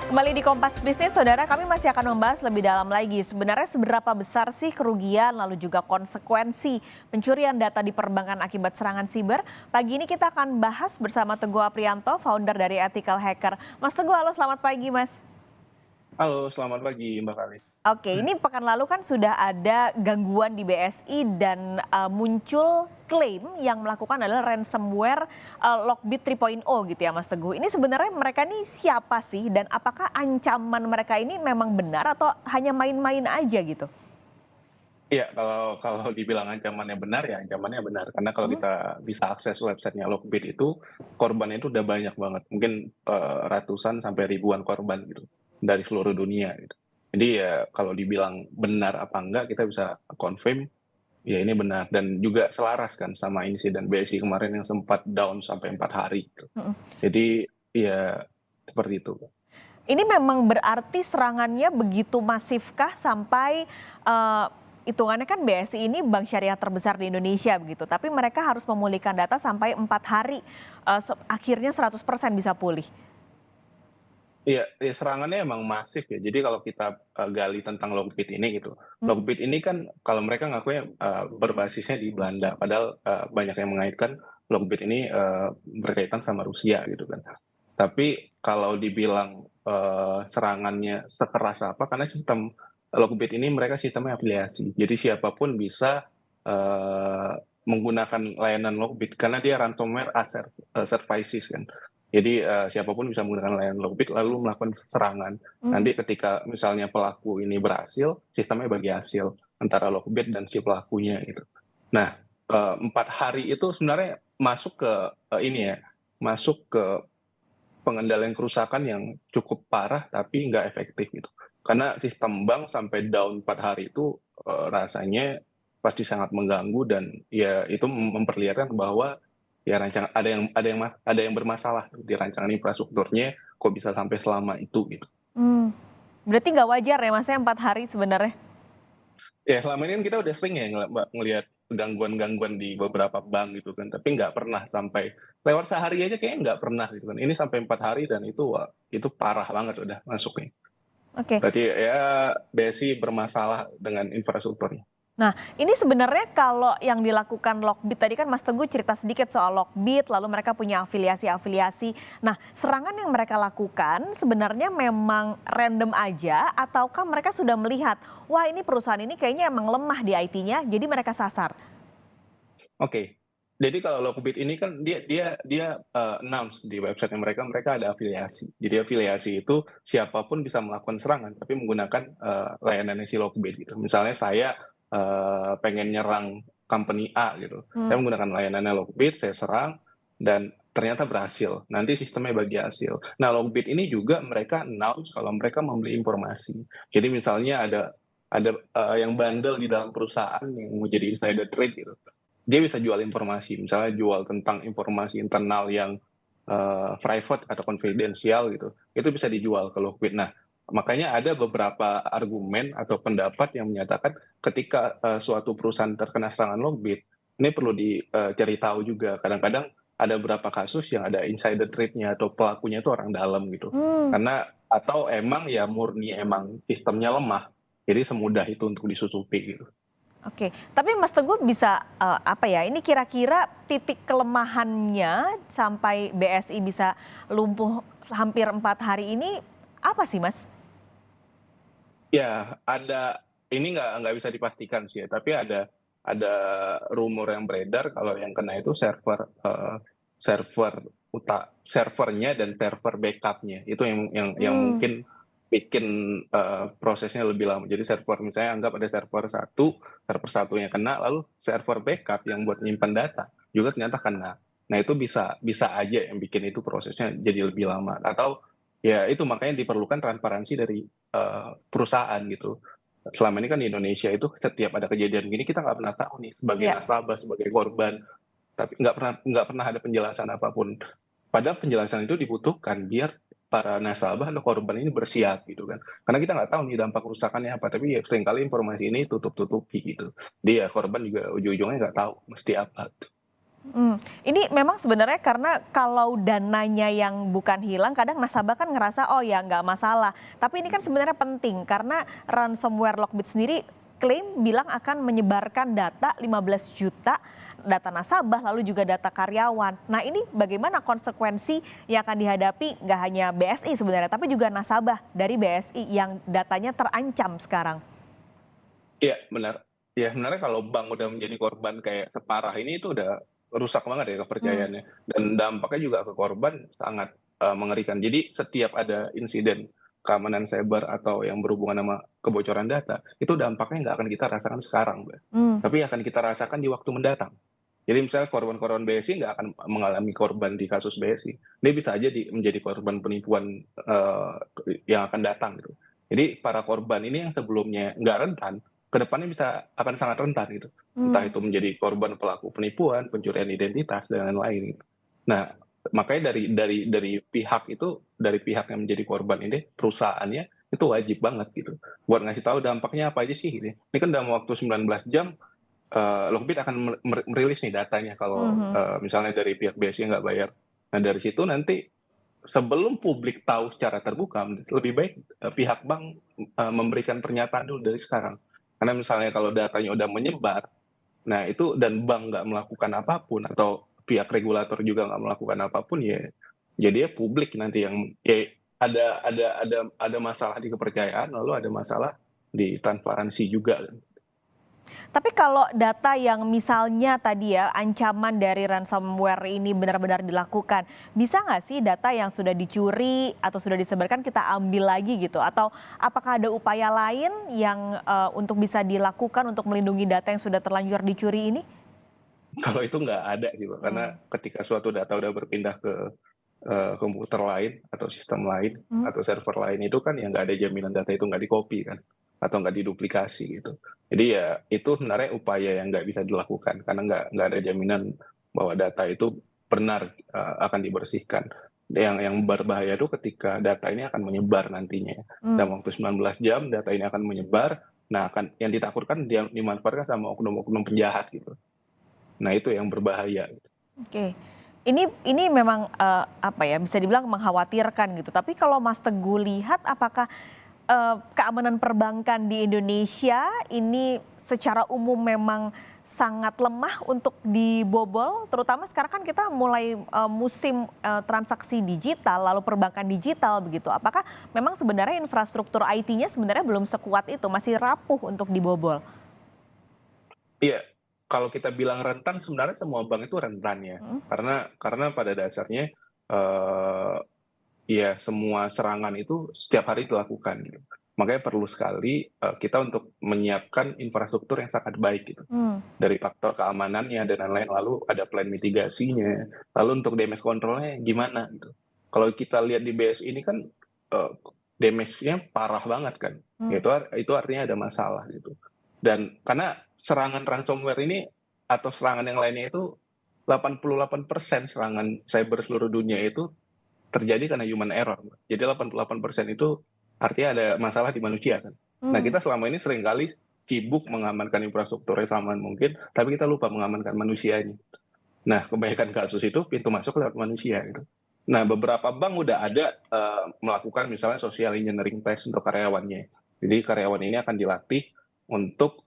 Kembali di Kompas Bisnis, Saudara, kami masih akan membahas lebih dalam lagi. Sebenarnya seberapa besar sih kerugian lalu juga konsekuensi pencurian data di perbankan akibat serangan siber? Pagi ini kita akan bahas bersama Teguh Aprianto, founder dari Ethical Hacker. Mas Teguh, halo, selamat pagi, Mas. Halo, selamat pagi Mbak Kali. Oke, ini pekan lalu kan sudah ada gangguan di BSI dan muncul klaim yang melakukan adalah ransomware Lockbit 3.0 gitu ya Mas Teguh. Ini sebenarnya mereka ini siapa sih dan apakah ancaman mereka ini memang benar atau hanya main-main aja gitu? Iya, kalau dibilang ancamannya benar, ya ancamannya benar. Karena kalau Hmm. kita bisa akses websitenya Lockbit itu, korbannya itu udah banyak banget. Mungkin ratusan sampai ribuan korban gitu dari seluruh dunia gitu. Jadi ya kalau dibilang benar apa enggak, kita bisa confirm ya ini benar dan juga selaras kan sama insiden BSI kemarin yang sempat down sampai 4 hari gitu. Mm-mm. Jadi ya seperti itu. Ini memang berarti serangannya begitu masifkah sampai eh, hitungannya kan BSI ini bank syariah terbesar di Indonesia begitu, tapi mereka harus memulihkan data sampai 4 hari, akhirnya 100% bisa pulih. Iya, ya serangannya emang masif ya. Jadi kalau kita, gali tentang Lockbit ini gitu, Hmm. Lockbit ini kan kalau mereka ngakunya, berbasisnya di Belanda, padahal, banyak yang mengaitkan Lockbit ini, berkaitan sama Rusia gitu kan. Tapi kalau dibilang, serangannya sekeras apa, karena sistem Lockbit ini mereka sistemnya afiliasi. Jadi siapapun bisa, eee, menggunakan layanan Lockbit karena dia ransomware services kan. Jadi, siapa bisa menggunakan layanan Lockbit lalu melakukan serangan. Hmm. Nanti ketika misalnya pelaku ini berhasil, sistemnya bagi hasil antara Lockbit dan si pelakunya gitu. Nah, 4 hari itu sebenarnya masuk ke, ini ya, masuk ke pengendalian kerusakan yang cukup parah tapi nggak efektif gitu. Karena sistem bank sampai down 4 hari itu, rasanya pasti sangat mengganggu dan ya itu memperlihatkan bahwa ya ada yang bermasalah di rancangan infrastrukturnya, kok bisa sampai selama itu gitu. Hmm. Berarti nggak wajar ya Mas ya 4 hari sebenarnya? Ya selama ini kan kita udah sering ya ngelihat gangguan-gangguan di beberapa bank gitu kan, tapi nggak pernah sampai lewat sehari aja kayaknya nggak pernah gitu kan. Ini sampai 4 hari dan itu wah, itu parah banget udah masuknya. Oke. Berarti ya BSI bermasalah dengan infrastrukturnya. Nah, ini sebenarnya kalau yang dilakukan Lockbit tadi kan Mas Teguh cerita sedikit soal Lockbit, lalu mereka punya afiliasi-afiliasi. Nah, serangan yang mereka lakukan sebenarnya memang random aja ataukah mereka sudah melihat, wah ini perusahaan ini kayaknya emang lemah di IT-nya, jadi mereka sasar? Oke. Jadi kalau Lockbit ini kan dia announce di website mereka, mereka ada afiliasi. Jadi afiliasi itu siapapun bisa melakukan serangan, tapi menggunakan, layanannya si Lockbit gitu. Misalnya saya, pengen nyerang company A gitu, saya Hmm. menggunakan layanannya Lockbit, saya serang dan ternyata berhasil, nanti sistemnya bagi hasil. Nah Lockbit ini juga mereka announce kalau mereka membeli informasi. Jadi misalnya ada, yang bandel di dalam perusahaan yang mau jadi insider trade gitu. Dia bisa jual informasi, misalnya jual tentang informasi internal yang, private atau konfidensial gitu, itu bisa dijual ke Lockbit. Nah, makanya ada beberapa argumen atau pendapat yang menyatakan ketika, suatu perusahaan terkena serangan Lockbit, ini perlu dicari tahu juga. Kadang-kadang ada beberapa kasus yang ada insider trade-nya atau pelakunya itu orang dalam gitu. Hmm. Karena atau emang ya murni emang sistemnya lemah, jadi semudah itu untuk disusupi gitu. Oke, tapi Mas Teguh bisa apa ya? Ini kira-kira titik kelemahannya sampai BSI bisa lumpuh hampir 4 hari ini apa sih, Mas? Ya, ada ini nggak bisa dipastikan sih ya, tapi ada rumor yang beredar kalau yang kena itu server servernya dan server backup-nya. Itu yang Hmm. mungkin bikin, prosesnya lebih lama. Jadi server misalnya anggap ada server satunya kena, lalu server backup yang buat nyimpen data juga ternyata kena. Nah itu bisa bisa aja yang bikin itu prosesnya jadi lebih lama atau ya itu makanya diperlukan transparansi dari perusahaan gitu. Selama ini kan di Indonesia itu setiap ada kejadian gini kita nggak pernah tahu nih sebagai Ya. nasabah, sebagai korban, tapi nggak pernah ada penjelasan apapun. Padahal penjelasan itu dibutuhkan biar para nasabah atau korban ini bersiap gitu kan. Karena kita nggak tahu nih dampak kerusakannya apa, tapi ya seringkali informasi ini tutup-tutupi gitu. Dia korban juga ujung-ujungnya nggak tahu mesti apa. Ini memang sebenarnya karena kalau dananya yang bukan hilang, kadang nasabah kan ngerasa, "Oh ya nggak masalah." Tapi ini kan sebenarnya penting karena ransomware Lockbit sendiri klaim bilang akan menyebarkan data 15 juta data nasabah, lalu juga data karyawan. Nah ini bagaimana konsekuensi yang akan dihadapi nggak hanya BSI sebenarnya, tapi juga nasabah dari BSI yang datanya terancam sekarang? Iya, benar. Ya sebenarnya kalau bank udah menjadi korban kayak separah ini itu udah rusak banget ya Mmm, kepercayaannya, dan dampaknya juga ke korban sangat, mengerikan. Jadi setiap ada insiden keamanan cyber atau yang berhubungan sama kebocoran data, itu dampaknya nggak akan kita rasakan sekarang, Mbak, mmm, tapi akan kita rasakan di waktu mendatang. Jadi misalnya korban-korban BSI nggak akan mengalami korban di kasus BSI, dia bisa aja menjadi korban penipuan, yang akan datang gitu. Jadi para korban ini yang sebelumnya nggak rentan, kedepannya bisa akan sangat rentan gitu. Entah mmm. itu menjadi korban pelaku penipuan, pencurian identitas, dan lain-lain gitu. Nah, makanya dari pihak yang menjadi korban ini, perusahaannya itu wajib banget gitu, buat ngasih tahu dampaknya apa aja sih gitu ya. Ini kan dalam waktu 19 jam, Lockbit akan merilis nih datanya kalau, Mhm. misalnya dari pihak BSI nggak bayar. Nah dari situ nanti sebelum publik tahu secara terbuka, lebih baik, pihak bank, memberikan pernyataan dulu dari sekarang. Karena misalnya kalau datanya udah menyebar, nah itu dan bank nggak melakukan apapun atau pihak regulator juga nggak melakukan apapun, ya jadinya publik nanti yang ya ada masalah di kepercayaan, lalu ada masalah di transparansi juga. Tapi kalau data yang misalnya tadi ya, ancaman dari ransomware ini benar-benar dilakukan, bisa nggak sih data yang sudah dicuri atau sudah disebarkan kita ambil lagi gitu? Atau apakah ada upaya lain yang untuk bisa dilakukan untuk melindungi data yang sudah terlanjur dicuri ini? Kalau itu nggak ada sih, Mbak, karena Mmm, ketika suatu data udah berpindah ke, komputer lain atau sistem lain mhm, atau server lain itu kan ya nggak ada jaminan data itu nggak di-copy kan, atau nggak diduplikasi gitu. Jadi ya itu sebenarnya upaya yang nggak bisa dilakukan karena nggak ada jaminan bahwa data itu benar, akan dibersihkan. Yang berbahaya itu ketika data ini akan menyebar nantinya. mmm, Dalam waktu 19 jam data ini akan menyebar, nah yang ditakutkan dia dimanfaatkan sama oknum-oknum penjahat gitu. Nah itu yang berbahaya. oke. Ini memang, apa ya, bisa dibilang mengkhawatirkan gitu. Tapi kalau Mas Teguh lihat apakah keamanan perbankan di Indonesia ini secara umum memang sangat lemah untuk dibobol, terutama sekarang kan kita mulai, musim, transaksi digital, lalu perbankan digital begitu. Apakah memang sebenarnya infrastruktur IT-nya sebenarnya belum sekuat itu, masih rapuh untuk dibobol? Iya, kalau kita bilang rentan sebenarnya semua bank itu rentan ya, Mhm, karena pada dasarnya, eee, ya semua serangan itu setiap hari dilakukan gitu. Makanya perlu sekali, kita untuk menyiapkan infrastruktur yang sangat baik gitu, mmm, dari faktor keamanannya dan lain-lain, lalu ada plan mitigasinya, lalu untuk damage control-nya gimana gitu. Kalau kita lihat di BSI ini kan, eee, damage-nya parah banget kan, mmm, itu artinya ada masalah gitu. Dan karena serangan ransomware ini atau serangan yang lainnya itu 88% serangan cyber seluruh dunia itu terjadi karena human error. Jadi 88% itu artinya ada masalah di manusia kan. Nah mmm. kita selama ini seringkali sibuk mengamankan infrastrukturnya seaman mungkin, tapi kita lupa mengamankan manusianya. Nah kebanyakan kasus itu pintu masuk lewat manusia gitu. Nah beberapa bank udah ada, melakukan misalnya social engineering test untuk karyawannya. Jadi karyawan ini akan dilatih untuk,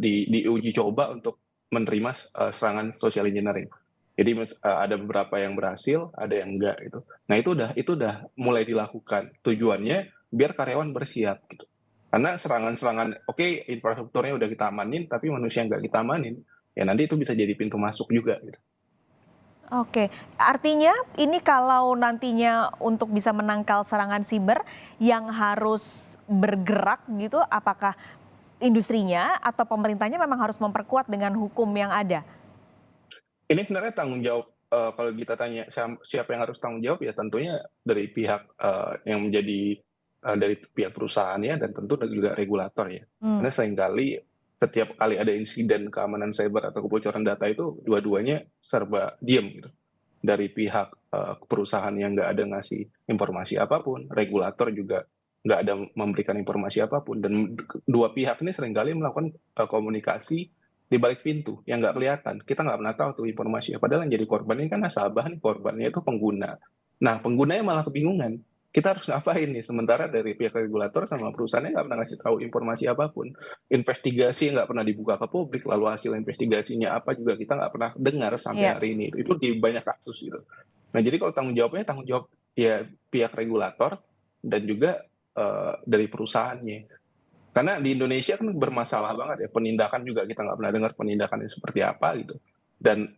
diuji coba untuk menerima, serangan social engineering. Jadi ada beberapa yang berhasil, ada yang enggak gitu. Nah itu udah mulai dilakukan. Tujuannya biar karyawan bersiap gitu. Karena serangan-serangan oke infrastrukturnya udah kita amanin, tapi manusia nggak kita amanin, ya nanti itu bisa jadi pintu masuk juga gitu. Oke, artinya ini kalau nantinya untuk bisa menangkal serangan siber yang harus bergerak gitu, apakah industrinya atau pemerintahnya memang harus memperkuat dengan hukum yang ada? Ini sebenarnya tanggung jawab, kalau kita tanya siapa yang harus tanggung jawab, ya tentunya dari pihak, yang menjadi, dari pihak perusahaannya dan tentu dan juga regulator ya. Mmm, Karena seringkali setiap kali ada insiden keamanan cyber atau kebocoran data itu dua-duanya serba diem gitu. Dari pihak, perusahaan yang nggak ada ngasih informasi apapun, regulator juga nggak ada memberikan informasi apapun dan dua pihak ini seringkali melakukan, komunikasi di balik pintu yang nggak kelihatan. Kita nggak pernah tahu tuh informasinya. Padahal yang jadi korban ini kan nasabah nih, korbannya itu pengguna. Nah, penggunanya malah kebingungan. Kita harus ngapain nih? Sementara dari pihak regulator sama perusahaannya nggak pernah ngasih tahu informasi apapun. Investigasi nggak pernah dibuka ke publik, lalu hasil investigasinya apa juga kita nggak pernah dengar sampai Iya. hari ini. Itu di banyak kasus gitu. Nah, jadi kalau tanggung jawabnya tanggung jawab ya pihak regulator dan juga dari perusahaannya. Karena di Indonesia kan bermasalah banget ya, penindakan juga kita nggak pernah dengar penindakannya seperti apa gitu. Dan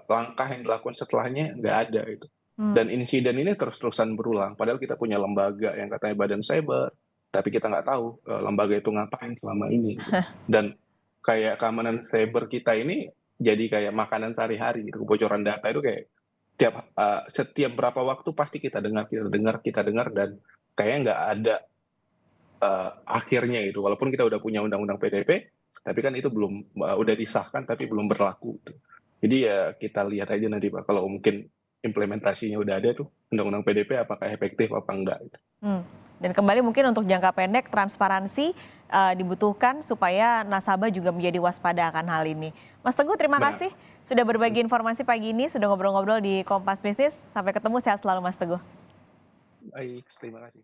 langkah yang dilakukan setelahnya nggak ada gitu. Hmm. Dan insiden ini terus-terusan berulang. Padahal kita punya lembaga yang katanya Badan Cyber, tapi kita nggak tahu lembaga itu ngapain selama ini. Gitu. Dan kayak keamanan cyber kita ini jadi kayak makanan sehari-hari gitu. Kebocoran data itu kayak setiap berapa waktu pasti kita dengar dan kayaknya nggak ada akhirnya gitu. Walaupun kita udah punya undang-undang PDP, tapi kan itu belum udah disahkan tapi belum berlaku gitu. Jadi ya kita lihat aja nanti Pak, kalau mungkin implementasinya udah ada tuh undang-undang PDP apakah efektif apa enggak gitu. Dan kembali mungkin untuk jangka pendek transparansi dibutuhkan supaya nasabah juga menjadi waspada akan hal ini. Mas Teguh, terima Benar. kasih sudah berbagi informasi pagi ini, sudah ngobrol-ngobrol di Kompas Bisnis. Sampai ketemu, sehat selalu Mas Teguh. Baik, terima kasih.